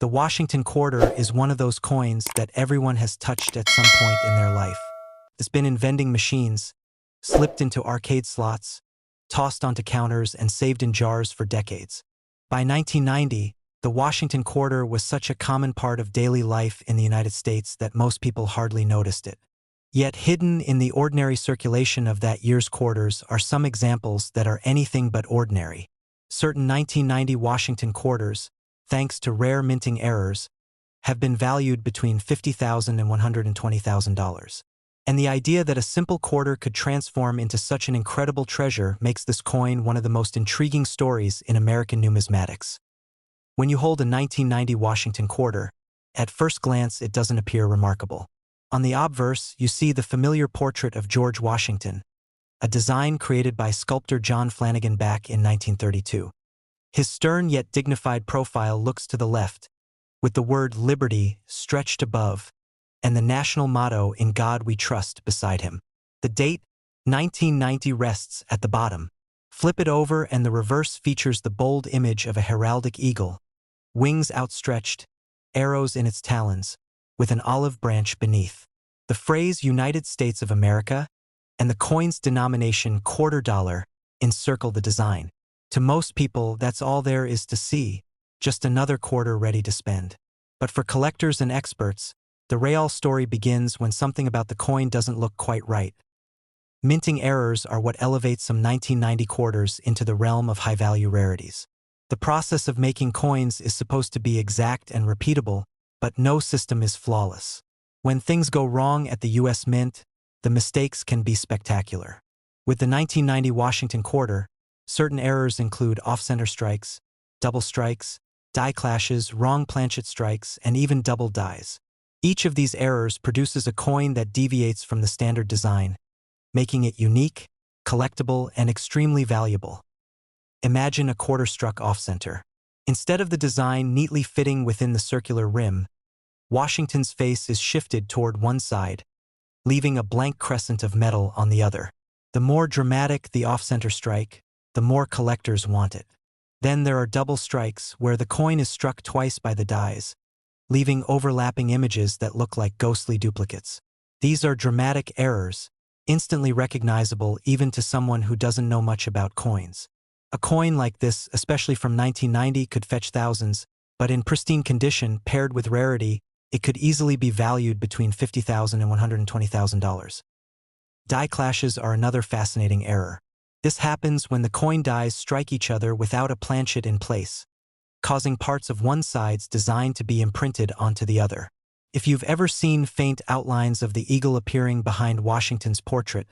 The Washington quarter is one of those coins that everyone has touched at some point in their life. It's been in vending machines, slipped into arcade slots, tossed onto counters, and saved in jars for decades. By 1990, the Washington quarter was such a common part of daily life in the United States that most people hardly noticed it. Yet hidden in the ordinary circulation of that year's quarters are some examples that are anything but ordinary. Certain 1990 Washington quarters, thanks to rare minting errors, have been valued between $50,000 and $120,000. And the idea that a simple quarter could transform into such an incredible treasure makes this coin one of the most intriguing stories in American numismatics. When you hold a 1990 Washington quarter, at first glance it doesn't appear remarkable. On the obverse, you see the familiar portrait of George Washington, a design created by sculptor John Flanagan back in 1932. His stern yet dignified profile looks to the left, with the word Liberty stretched above, and the national motto "In God We Trust" beside him. The date, 1990, rests at the bottom. Flip it over and the reverse features the bold image of a heraldic eagle, wings outstretched, arrows in its talons, with an olive branch beneath. The phrase United States of America and the coin's denomination $quarter encircle the design. To most people, that's all there is to see, just another quarter ready to spend. But for collectors and experts, the real story begins when something about the coin doesn't look quite right. Minting errors are what elevates some 1990 quarters into the realm of high-value rarities. The process of making coins is supposed to be exact and repeatable, but no system is flawless. When things go wrong at the U.S. Mint, the mistakes can be spectacular. With the 1990 Washington quarter, certain errors include off-center strikes, double strikes, die clashes, wrong planchet strikes, and even double dies. Each of these errors produces a coin that deviates from the standard design, making it unique, collectible, and extremely valuable. Imagine a quarter struck off-center. Instead of the design neatly fitting within the circular rim, Washington's face is shifted toward one side, leaving a blank crescent of metal on the other. The more dramatic the off-center strike, the more collectors want it. Then there are double strikes, where the coin is struck twice by the dies, leaving overlapping images that look like ghostly duplicates. These are dramatic errors, instantly recognizable even to someone who doesn't know much about coins. A coin like this, especially from 1990, could fetch thousands, but in pristine condition, paired with rarity, it could easily be valued between $50,000 and $120,000. Die clashes are another fascinating error. This happens when the coin dies strike each other without a planchet in place, causing parts of one side's design to be imprinted onto the other. If you've ever seen faint outlines of the eagle appearing behind Washington's portrait,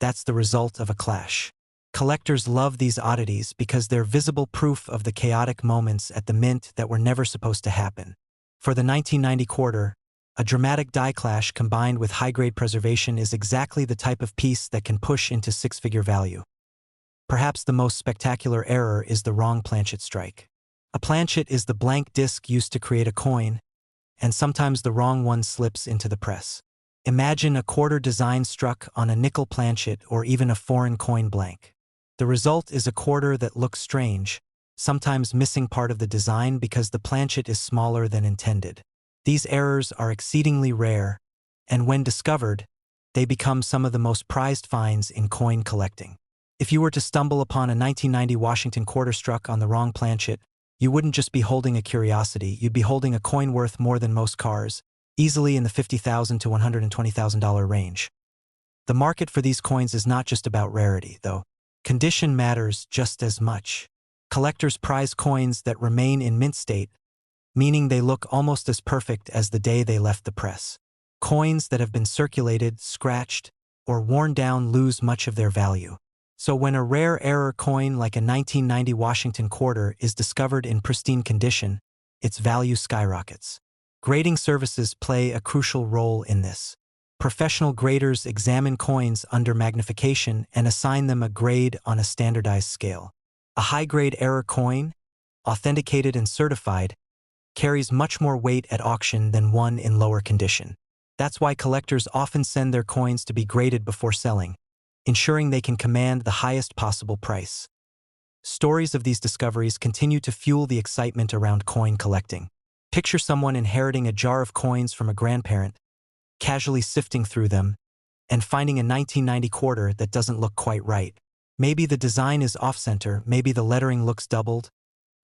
that's the result of a clash. Collectors love these oddities because they're visible proof of the chaotic moments at the mint that were never supposed to happen. For the 1990 quarter, a dramatic die clash combined with high-grade preservation is exactly the type of piece that can push into six-figure value. Perhaps the most spectacular error is the wrong planchet strike. A planchet is the blank disc used to create a coin, and sometimes the wrong one slips into the press. Imagine a quarter design struck on a nickel planchet or even a foreign coin blank. The result is a quarter that looks strange, sometimes missing part of the design because the planchet is smaller than intended. These errors are exceedingly rare, and when discovered, they become some of the most prized finds in coin collecting. If you were to stumble upon a 1990 Washington quarter struck on the wrong planchet, you wouldn't just be holding a curiosity, you'd be holding a coin worth more than most cars, easily in the $50,000 to $120,000 range. The market for these coins is not just about rarity, though. Condition matters just as much. Collectors prize coins that remain in mint state, meaning they look almost as perfect as the day they left the press. Coins that have been circulated, scratched, or worn down lose much of their value. So when a rare error coin like a 1990 Washington quarter is discovered in pristine condition, its value skyrockets. Grading services play a crucial role in this. Professional graders examine coins under magnification and assign them a grade on a standardized scale. A high-grade error coin, authenticated and certified, carries much more weight at auction than one in lower condition. That's why collectors often send their coins to be graded before selling, ensuring they can command the highest possible price. Stories of these discoveries continue to fuel the excitement around coin collecting. Picture someone inheriting a jar of coins from a grandparent, casually sifting through them, and finding a 1990 quarter that doesn't look quite right. Maybe the design is off-center, maybe the lettering looks doubled,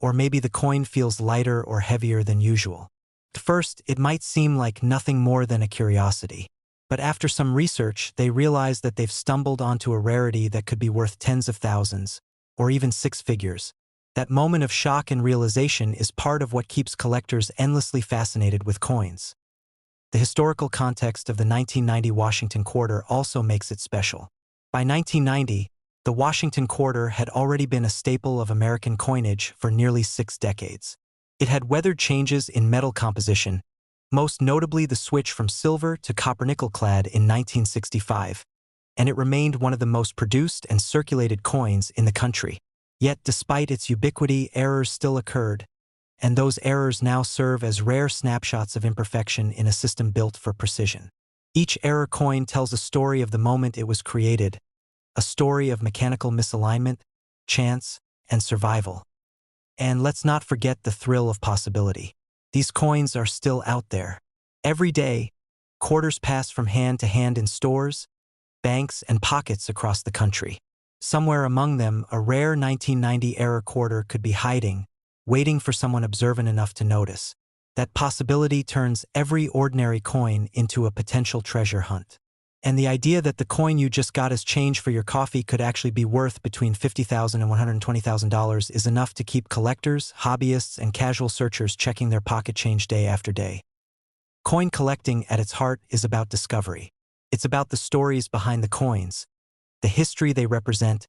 or maybe the coin feels lighter or heavier than usual. At first, it might seem like nothing more than a curiosity. But after some research, they realize that they've stumbled onto a rarity that could be worth tens of thousands, or even six figures. That moment of shock and realization is part of what keeps collectors endlessly fascinated with coins. The historical context of the 1990 Washington quarter also makes it special. By 1990, the Washington quarter had already been a staple of American coinage for nearly 6 decades. It had weathered changes in metal composition, most notably the switch from silver to copper-nickel clad in 1965, and it remained one of the most produced and circulated coins in the country. Yet despite its ubiquity, errors still occurred, and those errors now serve as rare snapshots of imperfection in a system built for precision. Each error coin tells a story of the moment it was created, a story of mechanical misalignment, chance, and survival. And let's not forget the thrill of possibility. These coins are still out there. Every day, quarters pass from hand to hand in stores, banks, and pockets across the country. Somewhere among them, a rare 1990 error quarter could be hiding, waiting for someone observant enough to notice. That possibility turns every ordinary coin into a potential treasure hunt. And the idea that the coin you just got as change for your coffee could actually be worth between $50,000 and $120,000 is enough to keep collectors, hobbyists, and casual searchers checking their pocket change day after day. Coin collecting at its heart is about discovery. It's about the stories behind the coins, the history they represent,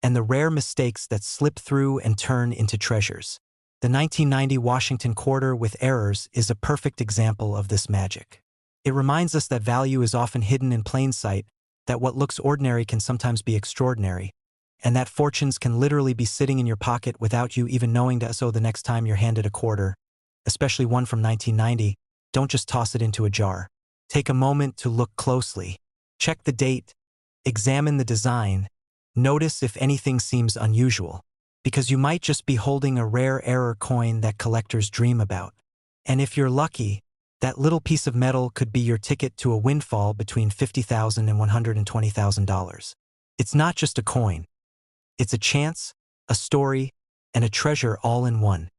and the rare mistakes that slip through and turn into treasures. The 1990 Washington quarter with errors is a perfect example of this magic. It reminds us that value is often hidden in plain sight, that what looks ordinary can sometimes be extraordinary, and that fortunes can literally be sitting in your pocket without you even knowing to. So the next time you're handed a quarter, especially one from 1990, don't just toss it into a jar. Take a moment to look closely. Check the date, examine the design, notice if anything seems unusual, because you might just be holding a rare error coin that collectors dream about. And if you're lucky, that little piece of metal could be your ticket to a windfall between $50,000 and $120,000. It's not just a coin. It's a chance, a story, and a treasure all in one.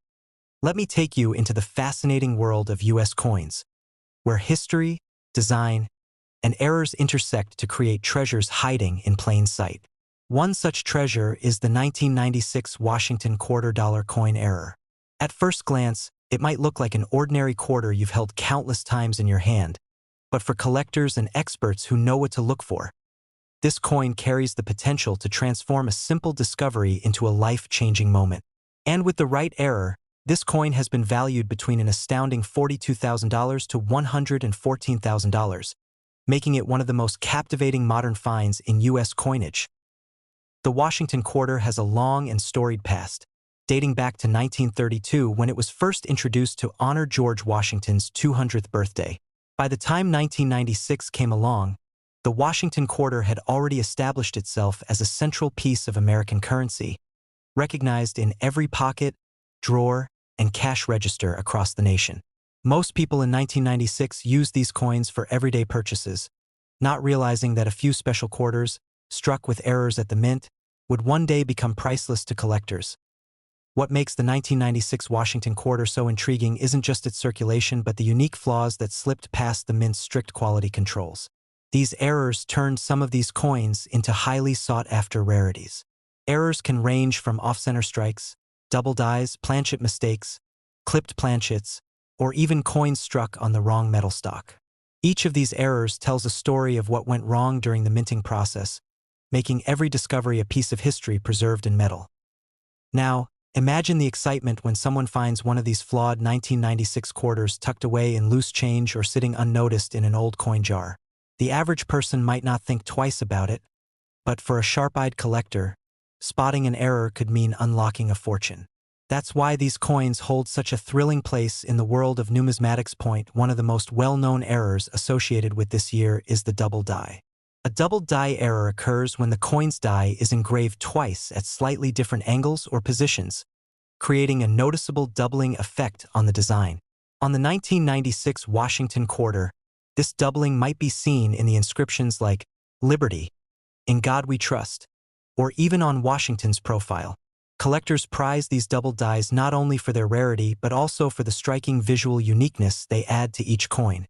Let me take you into the fascinating world of U.S. coins, where history, design, and errors intersect to create treasures hiding in plain sight. One such treasure is the 1996 Washington quarter-dollar coin error. At first glance, it might look like an ordinary quarter you've held countless times in your hand, but for collectors and experts who know what to look for, this coin carries the potential to transform a simple discovery into a life-changing moment. And with the right error, this coin has been valued between an astounding $42,000 to $114,000, making it one of the most captivating modern finds in U.S. coinage. The Washington quarter has a long and storied past, dating back to 1932 when it was first introduced to honor George Washington's 200th birthday. By the time 1996 came along, the Washington quarter had already established itself as a central piece of American currency, recognized in every pocket, drawer, and cash register across the nation. Most people in 1996 used these coins for everyday purchases, not realizing that a few special quarters, struck with errors at the mint, would one day become priceless to collectors. What makes the 1996 Washington quarter so intriguing isn't just its circulation but the unique flaws that slipped past the mint's strict quality controls. These errors turned some of these coins into highly sought-after rarities. Errors can range from off-center strikes, double dies, planchet mistakes, clipped planchets, or even coins struck on the wrong metal stock. Each of these errors tells a story of what went wrong during the minting process, making every discovery a piece of history preserved in metal. Now, imagine the excitement when someone finds one of these flawed 1996 quarters tucked away in loose change or sitting unnoticed in an old coin jar. The average person might not think twice about it, but for a sharp-eyed collector, spotting an error could mean unlocking a fortune. That's why these coins hold such a thrilling place in the world of numismatics. One of the most well-known errors associated with this year is the double die. A double die error occurs when the coin's die is engraved twice at slightly different angles or positions, creating a noticeable doubling effect on the design. On the 1996 Washington quarter, this doubling might be seen in the inscriptions like "Liberty," "In God We Trust," or even on Washington's profile. Collectors prize these double dies not only for their rarity but also for the striking visual uniqueness they add to each coin.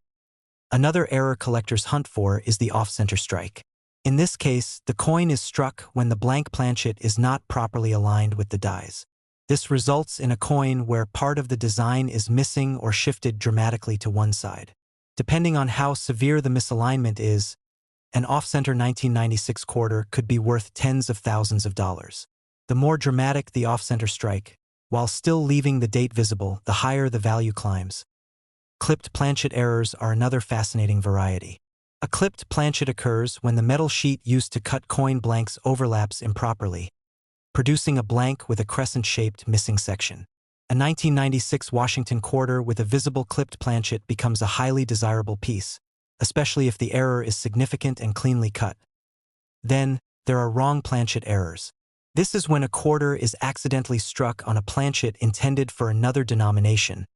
Another error collectors hunt for is the off-center strike. In this case, the coin is struck when the blank planchet is not properly aligned with the dies. This results in a coin where part of the design is missing or shifted dramatically to one side. Depending on how severe the misalignment is, an off-center 1996 quarter could be worth tens of thousands of dollars. The more dramatic the off-center strike, while still leaving the date visible, the higher the value climbs. Clipped planchet errors are another fascinating variety. A clipped planchet occurs when the metal sheet used to cut coin blanks overlaps improperly, producing a blank with a crescent-shaped missing section. A 1996 Washington quarter with a visible clipped planchet becomes a highly desirable piece, especially if the error is significant and cleanly cut. Then, there are wrong planchet errors. This is when a quarter is accidentally struck on a planchet intended for another denomination,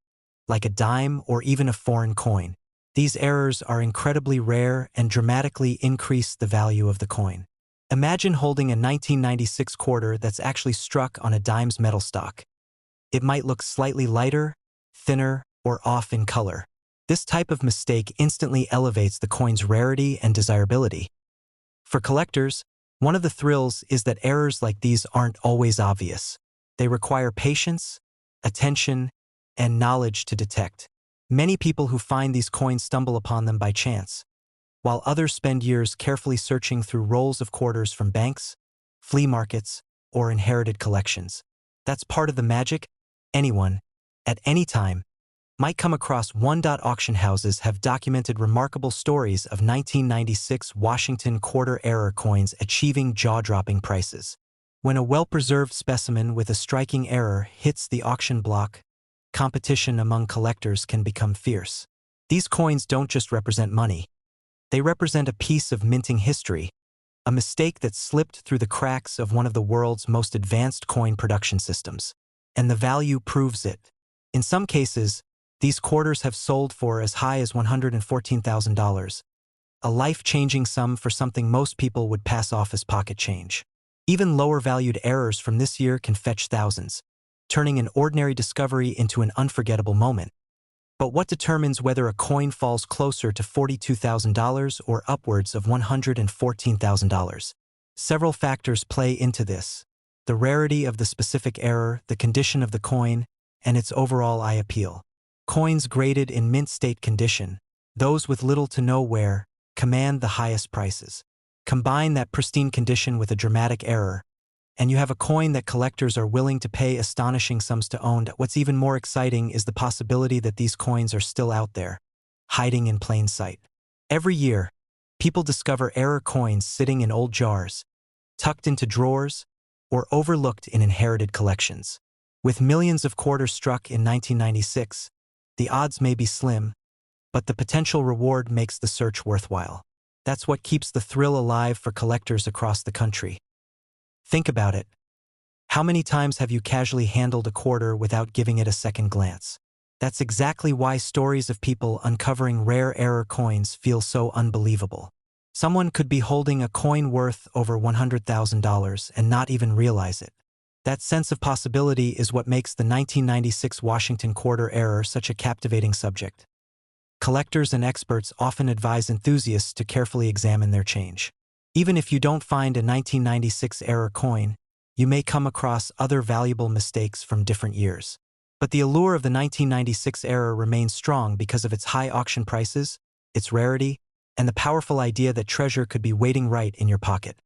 like a dime or even a foreign coin. These errors are incredibly rare and dramatically increase the value of the coin. Imagine holding a 1996 quarter that's actually struck on a dime's metal stock. It might look slightly lighter, thinner, or off in color. This type of mistake instantly elevates the coin's rarity and desirability. For collectors, one of the thrills is that errors like these aren't always obvious. They require patience, attention, and knowledge to detect. Many people who find these coins stumble upon them by chance, while others spend years carefully searching through rolls of quarters from banks, flea markets, or inherited collections. That's part of the magic. Anyone, at any time, might come across one. Auction houses have documented remarkable stories of 1996 Washington quarter error coins achieving jaw-dropping prices. When a well-preserved specimen with a striking error hits the auction block, competition among collectors can become fierce. These coins don't just represent money. They represent a piece of minting history, a mistake that slipped through the cracks of one of the world's most advanced coin production systems. And the value proves it. In some cases, these quarters have sold for as high as $114,000, a life-changing sum for something most people would pass off as pocket change. Even lower-valued errors from this year can fetch thousands, turning an ordinary discovery into an unforgettable moment. But what determines whether a coin falls closer to $42,000 or upwards of $114,000? Several factors play into this: the rarity of the specific error, the condition of the coin, and its overall eye appeal. Coins graded in mint state condition, those with little to no wear, command the highest prices. Combine that pristine condition with a dramatic error, and you have a coin that collectors are willing to pay astonishing sums to own. What's even more exciting is the possibility that these coins are still out there, hiding in plain sight. Every year, people discover error coins sitting in old jars, tucked into drawers, or overlooked in inherited collections. With millions of quarters struck in 1996, the odds may be slim, but the potential reward makes the search worthwhile. That's what keeps the thrill alive for collectors across the country. Think about it. How many times have you casually handled a quarter without giving it a second glance? That's exactly why stories of people uncovering rare error coins feel so unbelievable. Someone could be holding a coin worth over $100,000 and not even realize it. That sense of possibility is what makes the 1996 Washington quarter error such a captivating subject. Collectors and experts often advise enthusiasts to carefully examine their change. Even if you don't find a 1996 error coin, you may come across other valuable mistakes from different years. But the allure of the 1996 error remains strong because of its high auction prices, its rarity, and the powerful idea that treasure could be waiting right in your pocket.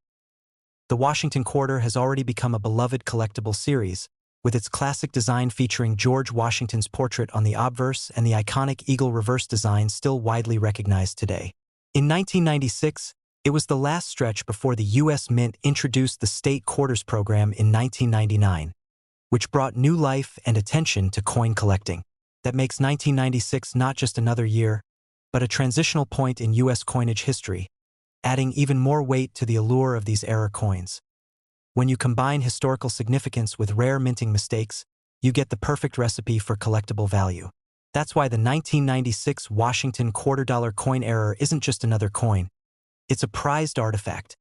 The Washington quarter has already become a beloved collectible series, with its classic design featuring George Washington's portrait on the obverse and the iconic eagle reverse design still widely recognized today. In 1996, it was the last stretch before the U.S. Mint introduced the State Quarters program in 1999, which brought new life and attention to coin collecting. That makes 1996 not just another year, but a transitional point in U.S. coinage history, adding even more weight to the allure of these error coins. When you combine historical significance with rare minting mistakes, you get the perfect recipe for collectible value. That's why the 1996 Washington $quarter coin error isn't just another coin. It's a prized artifact,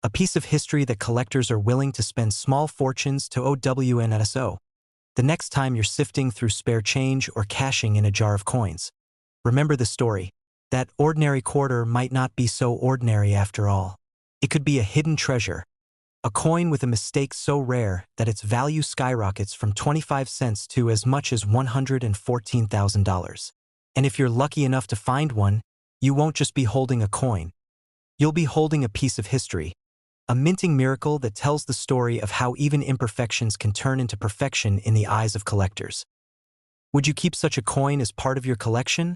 a piece of history that collectors are willing to spend small fortunes to OWNSO. The next time you're sifting through spare change or cashing in a jar of coins, remember the story. That ordinary quarter might not be so ordinary after all. It could be a hidden treasure, a coin with a mistake so rare that its value skyrockets from 25 cents to as much as $114,000. And if you're lucky enough to find one, you won't just be holding a coin. You'll be holding a piece of history, a minting miracle that tells the story of how even imperfections can turn into perfection in the eyes of collectors. Would you keep such a coin as part of your collection?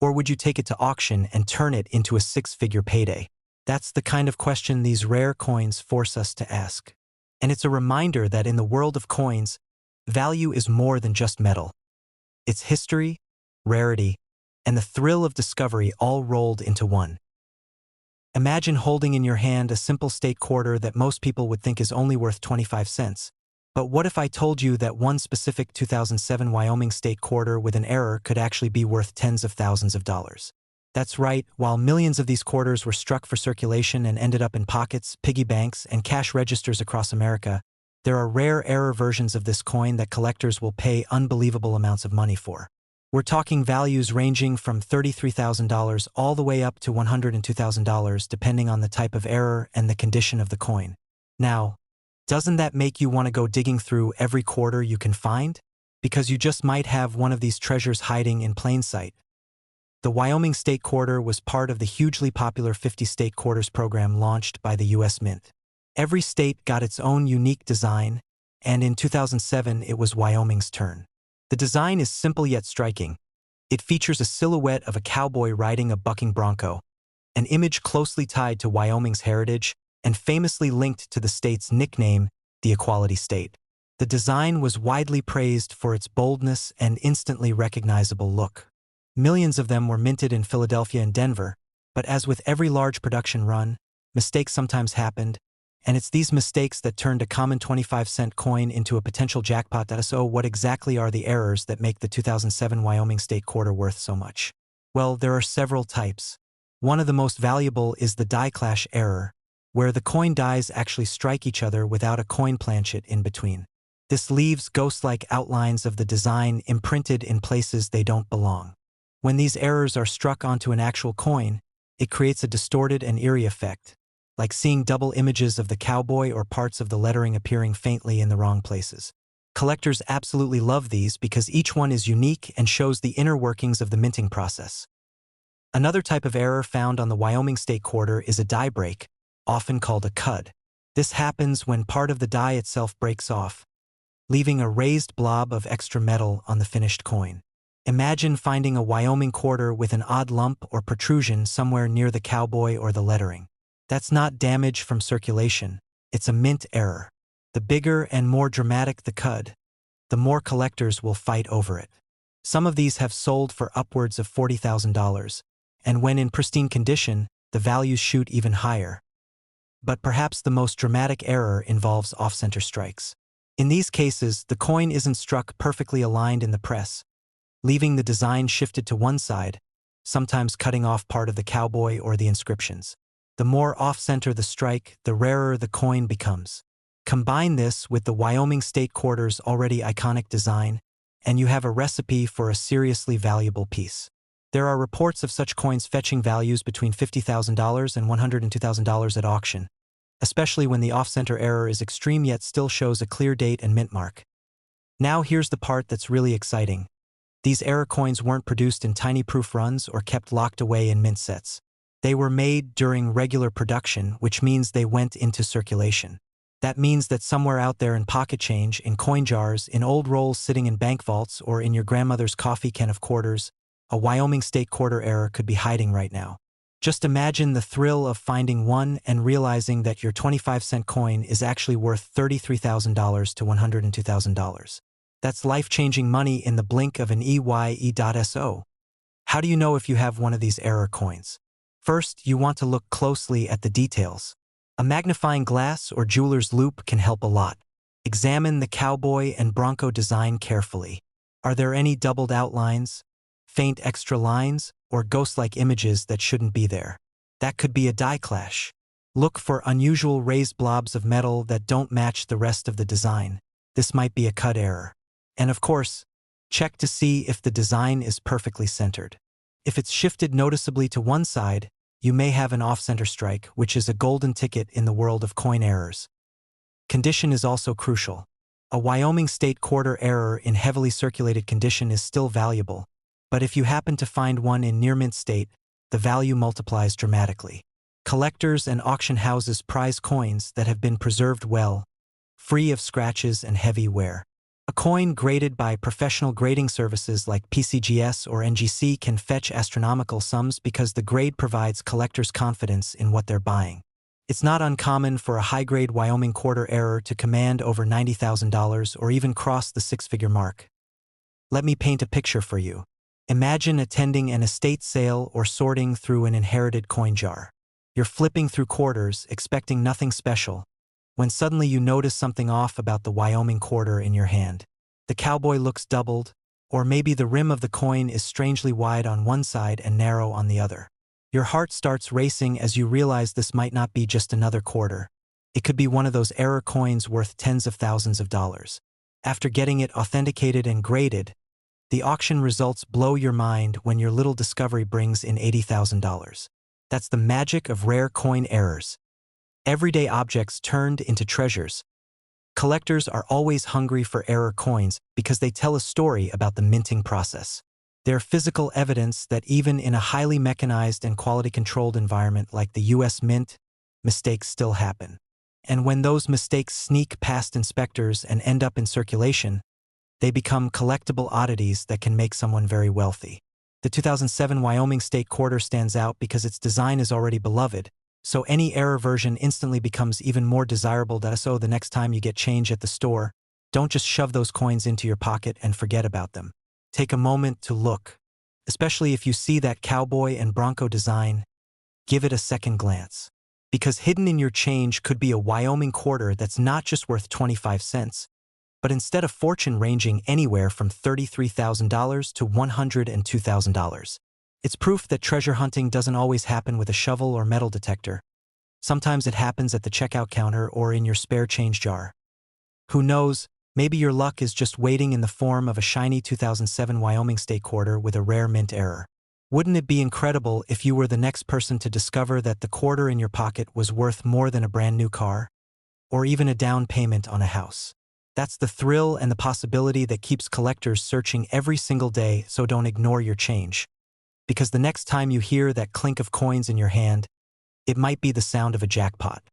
Or would you take it to auction and turn it into a six-figure payday? That's the kind of question these rare coins force us to ask. And it's a reminder that in the world of coins, value is more than just metal. It's history, rarity, and the thrill of discovery all rolled into one. Imagine holding in your hand a simple state quarter that most people would think is only worth 25 cents. But what if I told you that one specific 2007 Wyoming state quarter with an error could actually be worth tens of thousands of dollars? That's right, while millions of these quarters were struck for circulation and ended up in pockets, piggy banks, and cash registers across America, there are rare error versions of this coin that collectors will pay unbelievable amounts of money for. We're talking values ranging from $33,000 all the way up to $102,000 depending on the type of error and the condition of the coin. Now, doesn't that make you want to go digging through every quarter you can find? Because you just might have one of these treasures hiding in plain sight. The Wyoming State Quarter was part of the hugely popular 50 State Quarters program launched by the U.S. Mint. Every state got its own unique design, and in 2007 it was Wyoming's turn. The design is simple yet striking. It features a silhouette of a cowboy riding a bucking bronco, an image closely tied to Wyoming's heritage and famously linked to the state's nickname, the Equality State. The design was widely praised for its boldness and instantly recognizable look. Millions of them were minted in Philadelphia and Denver, but as with every large production run, mistakes sometimes happened, and it's these mistakes that turned a common 25-cent coin into a potential jackpot. So what exactly are the errors that make the 2007 Wyoming State Quarter worth so much? Well, there are several types. One of the most valuable is the die clash error, where the coin dies actually strike each other without a coin planchet in between. This leaves ghost-like outlines of the design imprinted in places they don't belong. When these errors are struck onto an actual coin, it creates a distorted and eerie effect, like seeing double images of the cowboy or parts of the lettering appearing faintly in the wrong places. Collectors absolutely love these because each one is unique and shows the inner workings of the minting process. Another type of error found on the Wyoming State Quarter is a die break, often called a cud. This happens when part of the die itself breaks off, leaving a raised blob of extra metal on the finished coin. Imagine finding a Wyoming quarter with an odd lump or protrusion somewhere near the cowboy or the lettering. That's not damage from circulation, it's a mint error. The bigger and more dramatic the cud, the more collectors will fight over it. Some of these have sold for upwards of $40,000, and when in pristine condition, the values shoot even higher. But perhaps the most dramatic error involves off-center strikes. In these cases, the coin isn't struck perfectly aligned in the press, leaving the design shifted to one side, sometimes cutting off part of the cowboy or the inscriptions. The more off-center the strike, the rarer the coin becomes. Combine this with the Wyoming State Quarter's already iconic design, and you have a recipe for a seriously valuable piece. There are reports of such coins fetching values between $50,000 and $102,000 at auction, especially when the off-center error is extreme yet still shows a clear date and mint mark. Now here's the part that's really exciting. These error coins weren't produced in tiny proof runs or kept locked away in mint sets. They were made during regular production, which means they went into circulation. That means that somewhere out there in pocket change, in coin jars, in old rolls sitting in bank vaults, or in your grandmother's coffee can of quarters, a Wyoming State Quarter error could be hiding right now. Just imagine the thrill of finding one and realizing that your 25-cent coin is actually worth $33,000 to $102,000. That's life-changing money in the blink of an EYE.SO. How do you know if you have one of these error coins? First, you want to look closely at the details. A magnifying glass or jeweler's loupe can help a lot. Examine the cowboy and bronco design carefully. Are there any doubled outlines, faint extra lines, or ghost-like images that shouldn't be there. That could be a die clash. Look for unusual raised blobs of metal that don't match the rest of the design. This might be a cut error. And of course, check to see if the design is perfectly centered. If it's shifted noticeably to one side, you may have an off-center strike, which is a golden ticket in the world of coin errors. Condition is also crucial. A Wyoming state quarter error in heavily circulated condition is still valuable, but if you happen to find one in near-mint state, the value multiplies dramatically. Collectors and auction houses prize coins that have been preserved well, free of scratches and heavy wear. A coin graded by professional grading services like PCGS or NGC can fetch astronomical sums because the grade provides collectors confidence in what they're buying. It's not uncommon for a high-grade Wyoming quarter error to command over $90,000 or even cross the six-figure mark. Let me paint a picture for you. Imagine attending an estate sale or sorting through an inherited coin jar. You're flipping through quarters, expecting nothing special, when suddenly you notice something off about the Wyoming quarter in your hand. The cowboy looks doubled, or maybe the rim of the coin is strangely wide on one side and narrow on the other. Your heart starts racing as you realize this might not be just another quarter. It could be one of those error coins worth tens of thousands of dollars. After getting it authenticated and graded, the auction results blow your mind when your little discovery brings in $80,000. That's the magic of rare coin errors. Everyday objects turned into treasures. Collectors are always hungry for error coins because they tell a story about the minting process. They're physical evidence that even in a highly mechanized and quality-controlled environment like the US Mint, mistakes still happen. And when those mistakes sneak past inspectors and end up in circulation, they become collectible oddities that can make someone very wealthy. The 2007 Wyoming State Quarter stands out because its design is already beloved, so any error version instantly becomes even more desirable. So the next time you get change at the store, don't just shove those coins into your pocket and forget about them. Take a moment to look. Especially if you see that cowboy and bronco design, give it a second glance. Because hidden in your change could be a Wyoming quarter that's not just worth 25 cents, but instead a fortune ranging anywhere from $33,000 to $102,000. It's proof that treasure hunting doesn't always happen with a shovel or metal detector. Sometimes it happens at the checkout counter or in your spare change jar. Who knows, maybe your luck is just waiting in the form of a shiny 2007 Wyoming State Quarter with a rare mint error. Wouldn't it be incredible if you were the next person to discover that the quarter in your pocket was worth more than a brand new car? Or even a down payment on a house? That's the thrill and the possibility that keeps collectors searching every single day, so don't ignore your change. Because the next time you hear that clink of coins in your hand, it might be the sound of a jackpot.